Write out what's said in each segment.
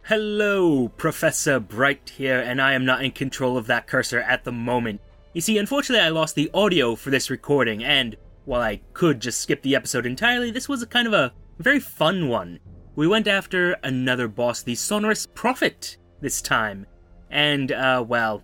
Hello, Professor Bright here, and I am not in control of that cursor at the moment. You see, unfortunately I lost the audio for this recording, and while I could just skip the episode entirely, this was a kind of a very fun one. We went after another boss, the Sonorous Prophet, this time, and, well,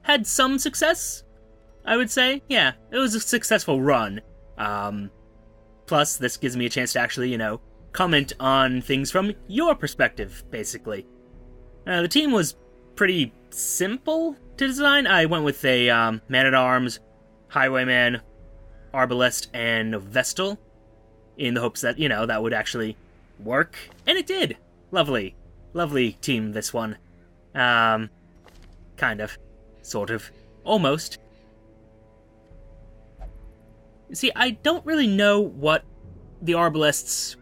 had some success, I would say. Yeah, it was a successful run. Plus, this gives me a chance to actually, comment on things from your perspective, basically. The team was pretty simple to design. I went with a man-at-arms, highwayman, arbalest, and vestal, in the hopes that, that would actually work. And it did! Lovely. Lovely team, this one. Kind of. Sort of. Almost. See, I don't really know what the arbalests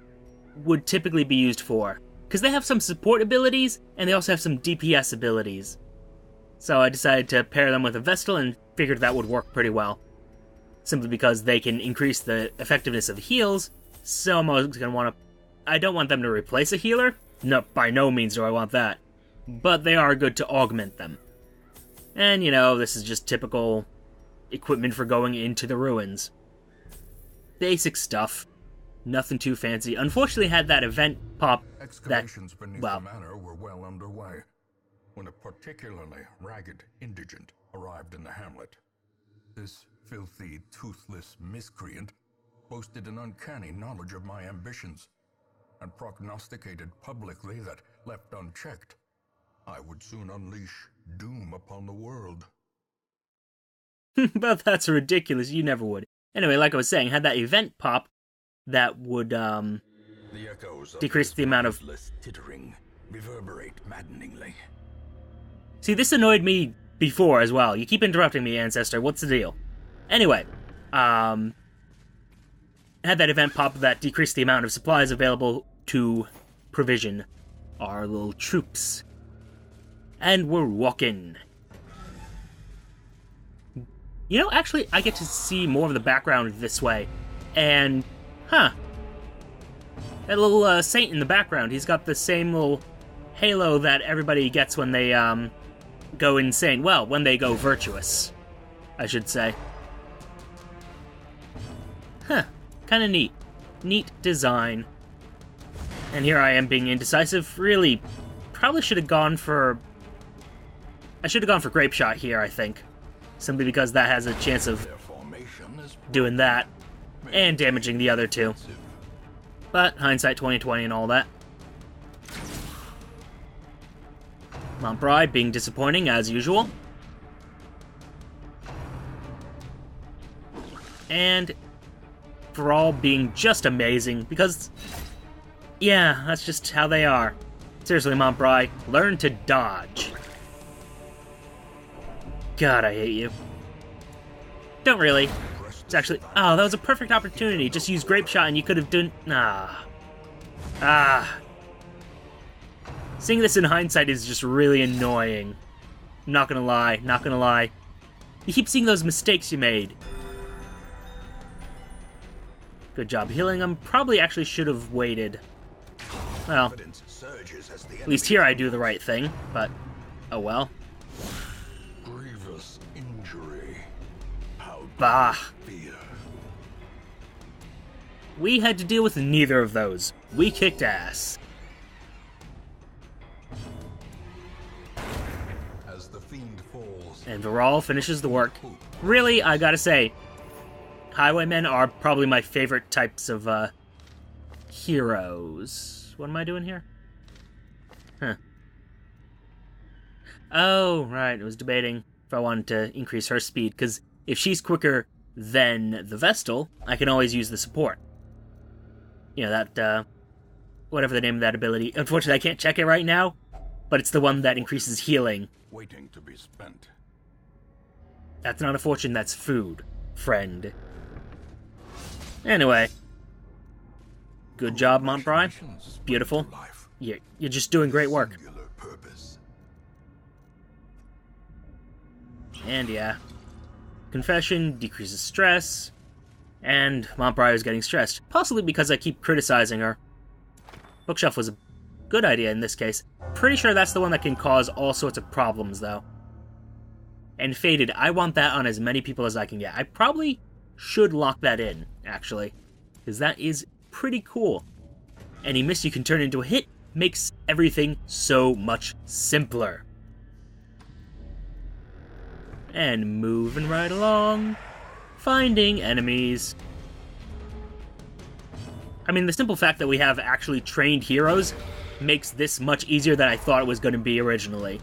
would typically be used for, because they have some support abilities, and they also have some DPS abilities. So I decided to pair them with a vestal, and figured that would work pretty well. Simply because they can increase the effectiveness of heals, so I'm always going to want to... I don't want them to replace a healer. No, by no means do I want that. But they are good to augment them. And, this is just typical equipment for going into the ruins. Basic stuff. Nothing too fancy. Unfortunately, had that event pop Excavations beneath the manor were well underway when a particularly ragged indigent arrived in the hamlet. This filthy, toothless miscreant boasted an uncanny knowledge of my ambitions and prognosticated publicly that, left unchecked, I would soon unleash doom upon the world. But that's ridiculous. You never would. Anyway, like I was saying, had that event pop, that would decrease the amount of tittering reverberate maddeningly. See, this annoyed me before as well. You keep interrupting me, Ancestor. What's the deal? Anyway, had that event pop that decreased the amount of supplies available to provision our little troops. And we're walking. Actually, I get to see more of the background this way. And that little saint in the background, he's got the same little halo that everybody gets when they go insane. Well, when they go virtuous, I should say. Kinda neat. Neat design. And here I am being indecisive. Really, probably should have gone for... I should have gone for Grape Shot here, I think. Simply because that has a chance of doing that. And damaging the other two. But, hindsight 2020 and all that. Montbri being disappointing, as usual. And Thrall being just amazing, because... yeah, that's just how they are. Seriously, Montbri, learn to dodge. God, I hate you. Don't really. It's actually... oh, that was a perfect opportunity. Just use Grape Shot and you could have done... Seeing this in hindsight is just really annoying. I'm not gonna lie. Not gonna lie. You keep seeing those mistakes you made. Good job healing him. Probably actually should have waited. Well, at least here I do the right thing, but oh well. Grievous injury. Bah. We had to deal with neither of those. We kicked ass. As the fiend falls, and Viral finishes the work. Really, I gotta say, highwaymen are probably my favorite types of heroes. What am I doing here? Oh, right, I was debating if I wanted to increase her speed, because if she's quicker than the Vestal, I can always use the support. That, whatever the name of that ability. Unfortunately, I can't check it right now, but it's the one that increases healing. waiting to be spent. That's not a fortune, that's food, friend. Anyway. Good job, Montbri. Beautiful. You're just doing great work. And yeah. Confession decreases stress. And Montbri is getting stressed. Possibly because I keep criticizing her. Bookshelf was a Good idea in this case. Pretty sure that's the one that can cause all sorts of problems, though. And Faded, I want that on as many people as I can get. I probably should lock that in, actually, because that is pretty cool. Any miss you can turn into a hit makes everything so much simpler. And moving right along, finding enemies. I mean, the simple fact that we have actually trained heroes makes this much easier than I thought it was going to be originally.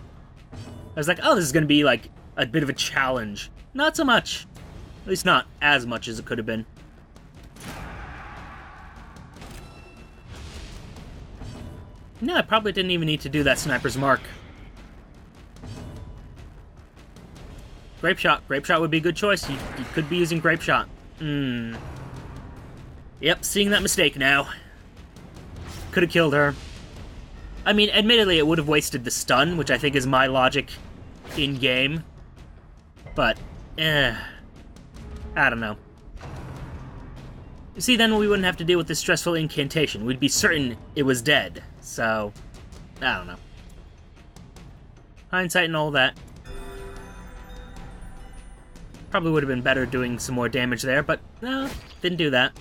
I was like, oh, this is going to be like a bit of a challenge. Not so much. At least not as much as it could have been. No, I probably didn't even need to do that sniper's mark. Grape Shot. Grape Shot would be a good choice. You could be using Grape Shot. Yep, seeing that mistake now. Could have killed her. I mean, admittedly, it would have wasted the stun, which I think is my logic in-game. But, I don't know. You see, then we wouldn't have to deal with this stressful incantation. We'd be certain it was dead. So, I don't know. Hindsight and all that. Probably would have been better doing some more damage there, but no, didn't do that.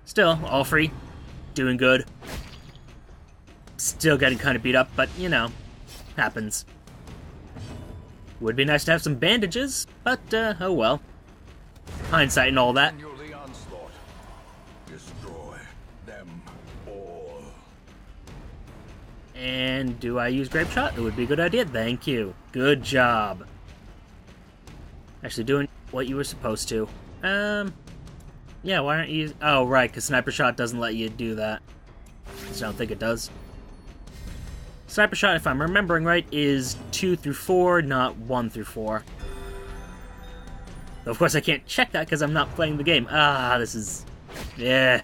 Still, all free. Doing good. Still getting kind of beat up, but, you know, happens. Would be nice to have some bandages, but, oh well. Hindsight and all that. Destroy them all. And do I use Grape Shot? It would be a good idea. Thank you. Good job. Actually doing what you were supposed to. Yeah, why aren't you... Oh, right, because Sniper Shot doesn't let you do that. I don't think it does. Sniper Shot, if I'm remembering right, is 2 through 4, not 1 through 4. Of course, I can't check that because I'm not playing the game. Ah, this is... Yeah.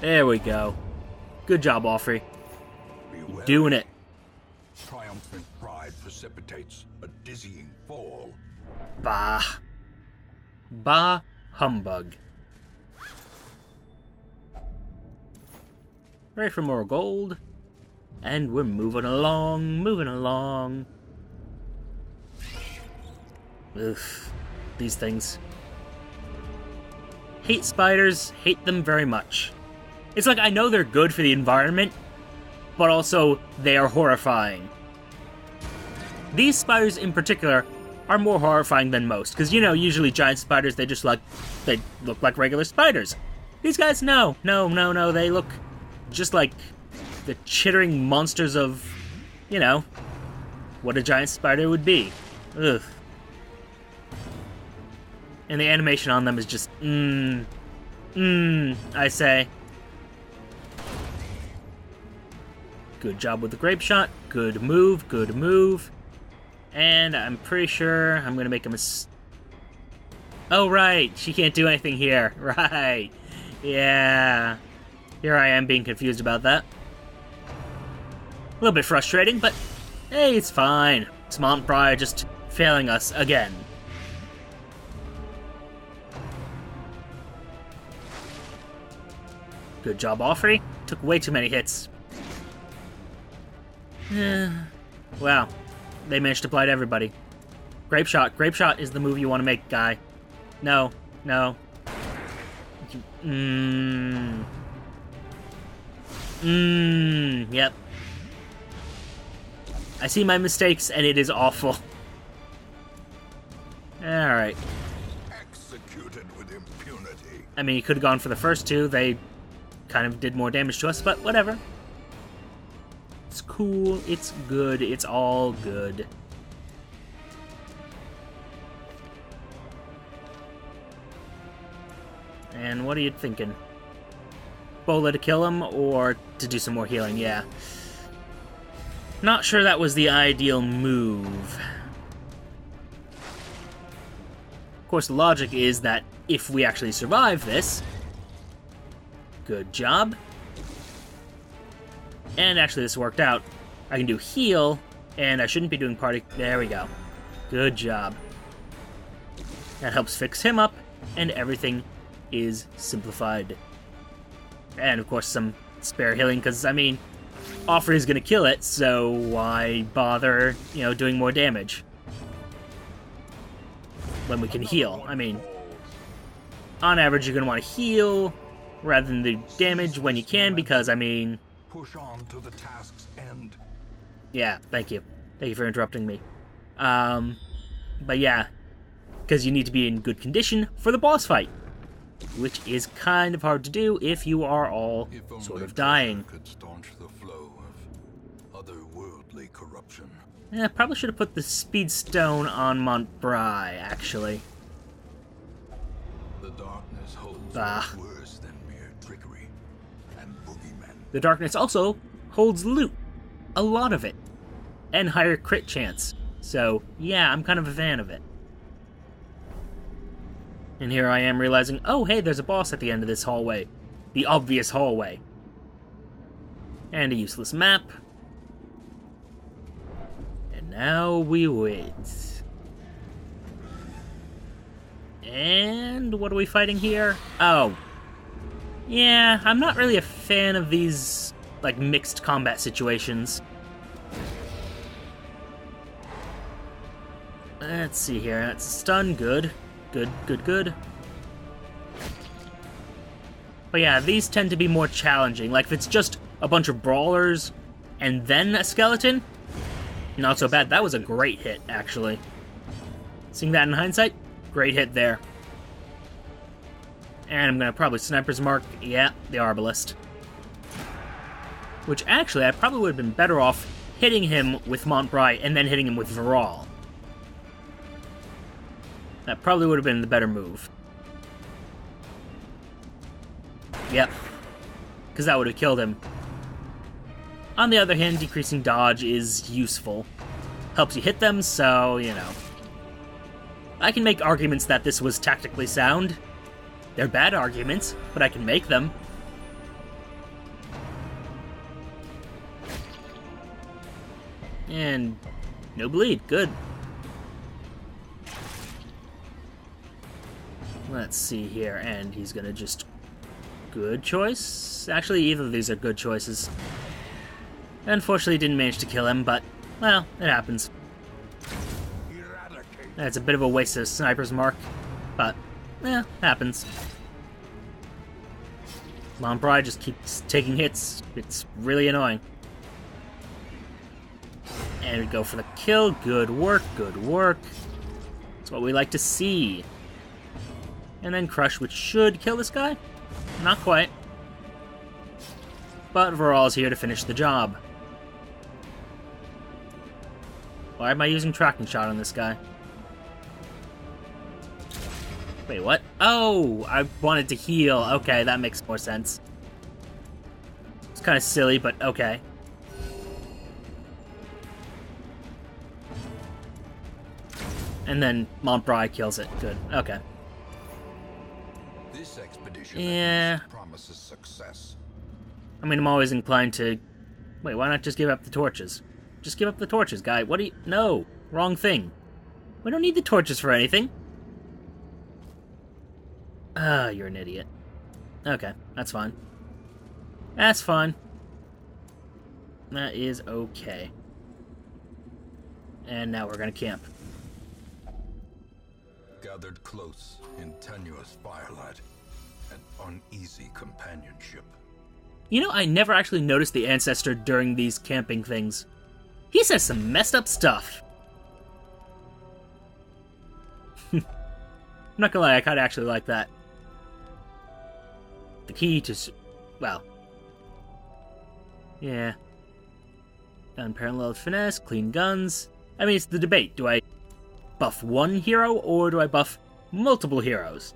There we go. Good job, Offrey. Doing it. Triumphant pride precipitates a dizzying fall. Bah. Bah humbug. Ready for more gold. And we're moving along, moving along. Oof. These things. Hate spiders, hate them very much. It's like I know they're good for the environment, but also they are horrifying. These spiders in particular are more horrifying than most, because, you know, usually giant spiders, they look like regular spiders. These guys, no, they look just like the chittering monsters of, you know, what a giant spider would be. Ugh. And the animation on them is just, I say. Good job with the Grape Shot. Good move, good move. And I'm pretty sure I'm going to make a Oh, right. She can't do anything here. Right. Yeah. Here I am being confused about that. A little bit frustrating, but hey, it's fine. It's Mount Briar just failing us again. Good job, Offrey. Took way too many hits. Wow. They managed to blight everybody. Grape Shot. Grape Shot is the move you want to make, guy. No. No. Yep. I see my mistakes, and it is awful. Alright. Executed with impunity. I mean, you could have gone for the first two. They kind of did more damage to us, but whatever. It's cool, it's good, it's all good. And what are you thinking? Bola to kill him, or to do some more healing? Yeah. Not sure that was the ideal move. Of course, the logic is that if we actually survive this... Good job. And actually, this worked out. I can do heal, and I shouldn't be doing party... There we go. Good job. That helps fix him up, and everything is simplified. And of course some spare healing, because, I mean, Offred is going to kill it, so why bother, doing more damage? When we can heal. I mean, on average you're going to want to heal rather than do damage when you can, because, I mean... Push on to the task's end. Yeah, thank you. Thank you for interrupting me. But yeah, because you need to be in good condition for the boss fight, which is kind of hard to do if you are all sort of dying. Could staunch the flow of otherworldly corruption. Yeah, probably should have put the speed stone on Montbrai, actually. The darkness holds worse than mere trickery and boogeymen. The darkness also holds loot. A lot of it. And higher crit chance. So, yeah, I'm kind of a fan of it. And here I am realizing, oh, hey, there's a boss at the end of this hallway. The obvious hallway. And a useless map. And now we wait. And what are we fighting here? Oh. Yeah, I'm not really a fan of these, like, mixed combat situations. Let's see here. That's stun. Good. Good. But yeah, these tend to be more challenging. Like, if it's just a bunch of brawlers and then a skeleton, not so bad. That was a great hit, actually. Seeing that in hindsight, great hit there. And I'm gonna probably sniper's mark, yeah, the arbalist. Which actually, I probably would have been better off hitting him with Montbrai and then hitting him with Viral. That probably would have been the better move. Yep. Because that would have killed him. On the other hand, decreasing dodge is useful. Helps you hit them, so, I can make arguments that this was tactically sound. They're bad arguments, but I can make them. And no bleed, good. Let's see here, and he's gonna just... Good choice? Actually, either of these are good choices. Unfortunately, didn't manage to kill him, but, well, it happens. It's a bit of a waste of sniper's mark, but, happens. Montbrai just keeps taking hits. It's really annoying. And we go for the kill. Good work, good work. That's what we like to see. And then Crush, which should kill this guy. Not quite. But Viral's here to finish the job. Why am I using tracking shot on this guy? Wait, what? Oh, I wanted to heal. Okay, that makes more sense. It's kind of silly, but okay. And then Montbrai kills it. Good. Okay. This expedition promises success. I mean, I'm always inclined to... Wait, why not just give up the torches? Just give up the torches, guy. What do you... No. Wrong thing. We don't need the torches for anything. Ah, you're an idiot. Okay, that's fine. That's fine. That is okay. And now we're gonna camp. Gathered close in tenuous firelight and uneasy companionship. I never actually noticed the ancestor during these camping things. He says some messed up stuff. I'm not gonna lie, I kinda actually like that. The key to... well... yeah. Unparalleled finesse, clean guns... I mean, it's the debate. Do I buff one hero, or do I buff multiple heroes?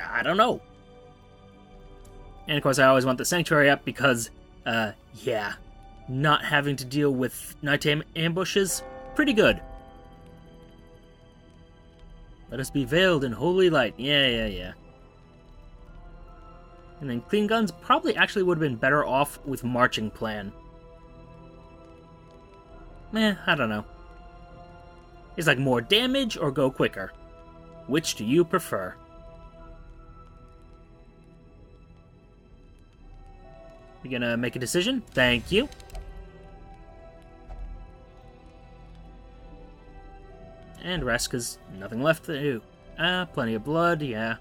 I don't know. And of course, I always want the Sanctuary up because, yeah. Not having to deal with nighttime ambushes, pretty good. Let us be veiled in holy light. Yeah. And then clean guns probably actually would have been better off with marching plan. I don't know. It's like more damage or go quicker. Which do you prefer? You gonna make a decision? Thank you. And rest, because nothing left to do. Plenty of blood, yeah.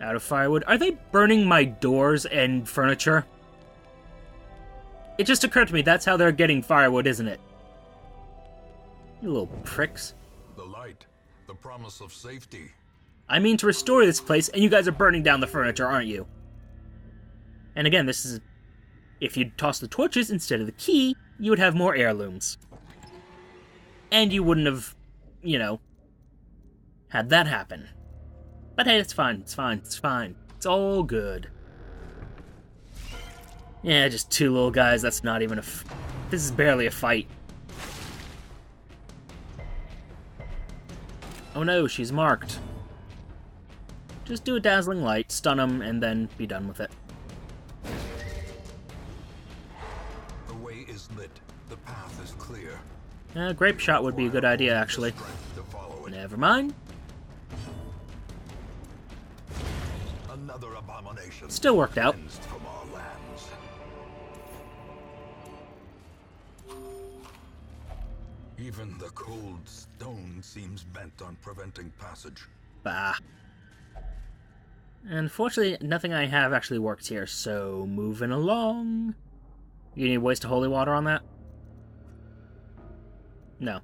Out of firewood. Are they burning my doors and furniture? It just occurred to me that's how they're getting firewood, isn't it? You little pricks. The light, the promise of safety. I mean to restore this place, and you guys are burning down the furniture, aren't you? And again, this is... If you'd toss the torches instead of the key, you would have more heirlooms. And you wouldn't have, you know, had that happen. But hey, it's fine, it's fine, it's fine. It's all good. Yeah, just two little guys, that's not even this is barely a fight. Oh no, she's marked. Just do a dazzling light, stun them, and then be done with it. The way is lit. The path is clear. Grape shot would be a good idea, actually. Never mind. Another abomination. Still worked out. From our lands. Even the cold stone seems bent on preventing passage. Bah. Unfortunately, nothing I have actually works here, so moving along. You need waste of holy water on that? No.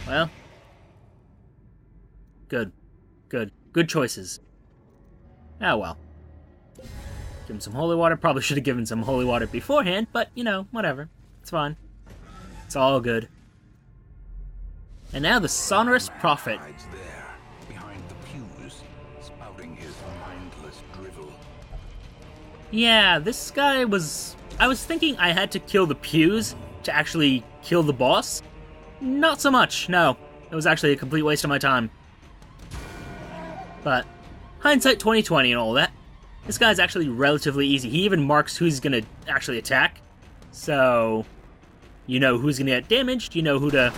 Well. Good. Good. Good choices. Oh well. Give him some holy water. Probably should have given some holy water beforehand, but, you know, whatever. It's fine. It's all good. And now the Sonorous Prophet. There, behind the pews, spouting his mindless drivel. Yeah, this guy was... I was thinking I had to kill the pews to actually kill the boss. Not so much, no. It was actually a complete waste of my time. But, hindsight 2020 and all that. This guy's actually relatively easy. He even marks who's gonna actually attack. So, you know who's gonna get damaged, you know who to...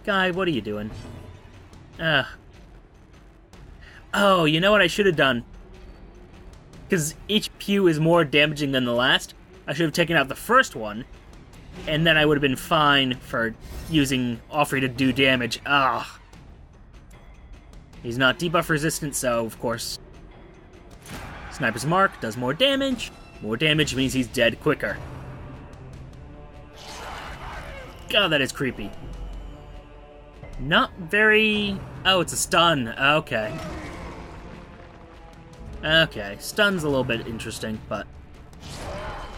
Guy, what are you doing? Oh, you know what I should have done? Because each pew is more damaging than the last. I should have taken out the first one, and then I would have been fine for using Offrey to do damage. Ah. He's not debuff resistant, so of course. Sniper's Mark does more damage. More damage means he's dead quicker. God, that is creepy. Not very... Oh, it's a stun. Okay. Okay, stun's a little bit interesting, but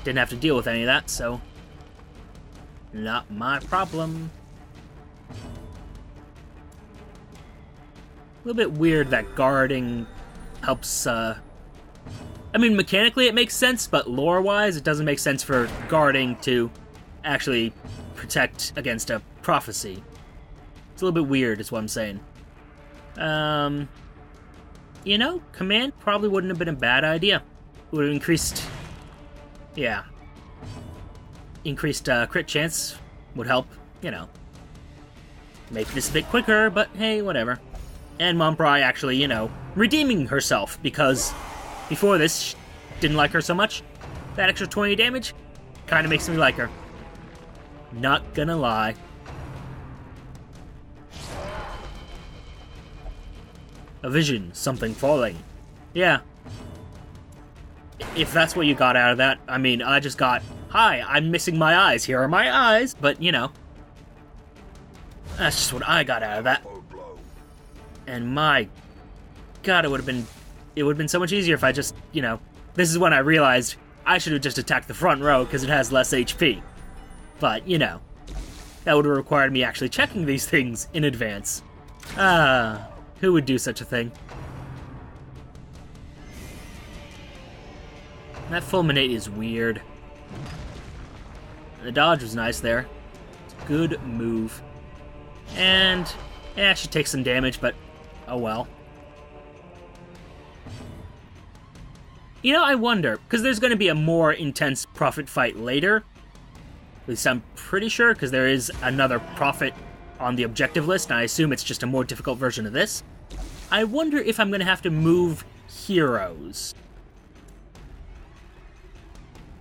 didn't have to deal with any of that, so not my problem. A little bit weird that guarding helps, I mean, mechanically it makes sense, but lore-wise it doesn't make sense for guarding to actually protect against a prophecy. It's a little bit weird, is what I'm saying. You know, command probably wouldn't have been a bad idea. It would have increased... Yeah. Increased crit chance would help, you know. Make this a bit quicker, but hey, whatever. And Montbrai actually, you know, redeeming herself, because before this, didn't like her so much. That extra 20 damage kind of makes me like her. Not gonna lie. A vision, something falling. Yeah. If that's what you got out of that, I mean, I just got, hi, I'm missing my eyes, here are my eyes, but, you know. That's just what I got out of that. And my God, it would have been so much easier if I just, you know, this is when I realized I should have just attacked the front row because it has less HP. But, you know, that would have required me actually checking these things in advance. Who would do such a thing? That fulminate is weird. The dodge was nice there. Good move. And, yeah, she takes some damage, but oh well. You know, I wonder, because there's going to be a more intense Prophet fight later. At least I'm pretty sure, because there is another Prophet on the objective list, and I assume it's just a more difficult version of this. I wonder if I'm going to have to move heroes.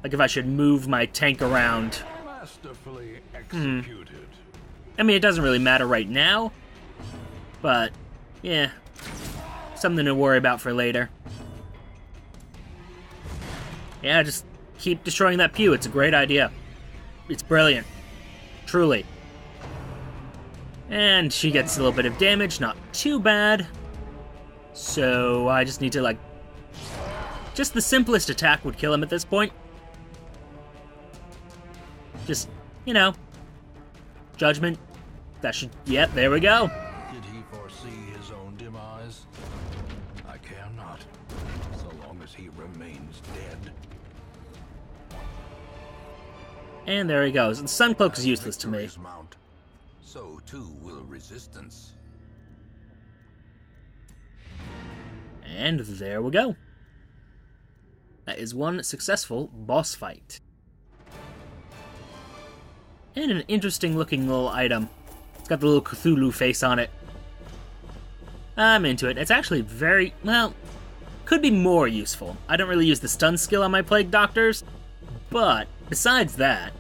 Like if I should move my tank around. Masterfully executed. I mean, it doesn't really matter right now, but yeah, something to worry about for later. Yeah, just keep destroying that pew. It's a great idea. It's brilliant. Truly. And she gets a little bit of damage, not too bad. So I just need to, like, just the simplest attack would kill him at this point. Just, you know, judgment. That should, yep, there we go. Did he foresee his own demise? I care not, so long as he remains dead. And there he goes. The Sun Cloak is useless to me. Mount, so too will resistance. And there we go. That is one successful boss fight. And an interesting looking little item. It's got the little Cthulhu face on it. I'm into it. It's actually very, well, could be more useful. I don't really use the stun skill on my Plague Doctors, but besides that,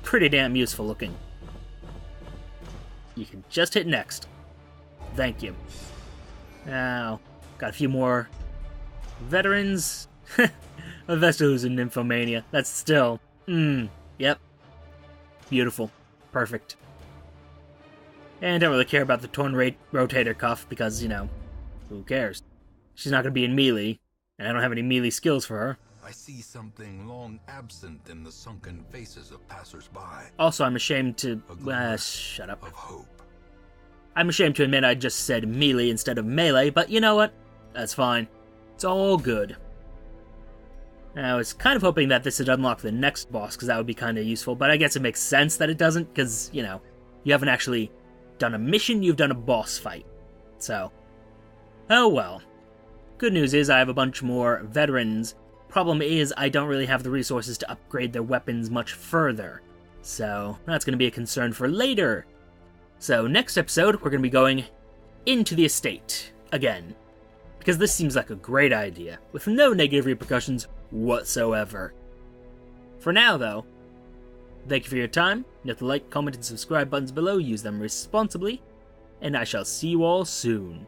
pretty damn useful looking. You can just hit next. Thank you. Now, got a few more veterans. A Vestal who's in Nymphomania. That's still, yep. Beautiful. Perfect. And don't really care about the torn rotator cuff because, you know, who cares? She's not going to be in melee, and I don't have any melee skills for her. I see something long absent in the sunken faces of passers-by. Also, I'm ashamed to... shut up. Of hope. I'm ashamed to admit I just said melee instead of melee, but you know what? That's fine. It's all good. I was kind of hoping that this would unlock the next boss, because that would be kind of useful, but I guess it makes sense that it doesn't, because, you know, you haven't actually done a mission, you've done a boss fight. So, oh well. Good news is I have a bunch more veterans. Problem is, I don't really have the resources to upgrade their weapons much further. So, that's going to be a concern for later. So, next episode, we're going to be going into the estate again. Because this seems like a great idea, with no negative repercussions whatsoever. For now, though, thank you for your time. Note the like, comment, and subscribe buttons below. Use them responsibly. And I shall see you all soon.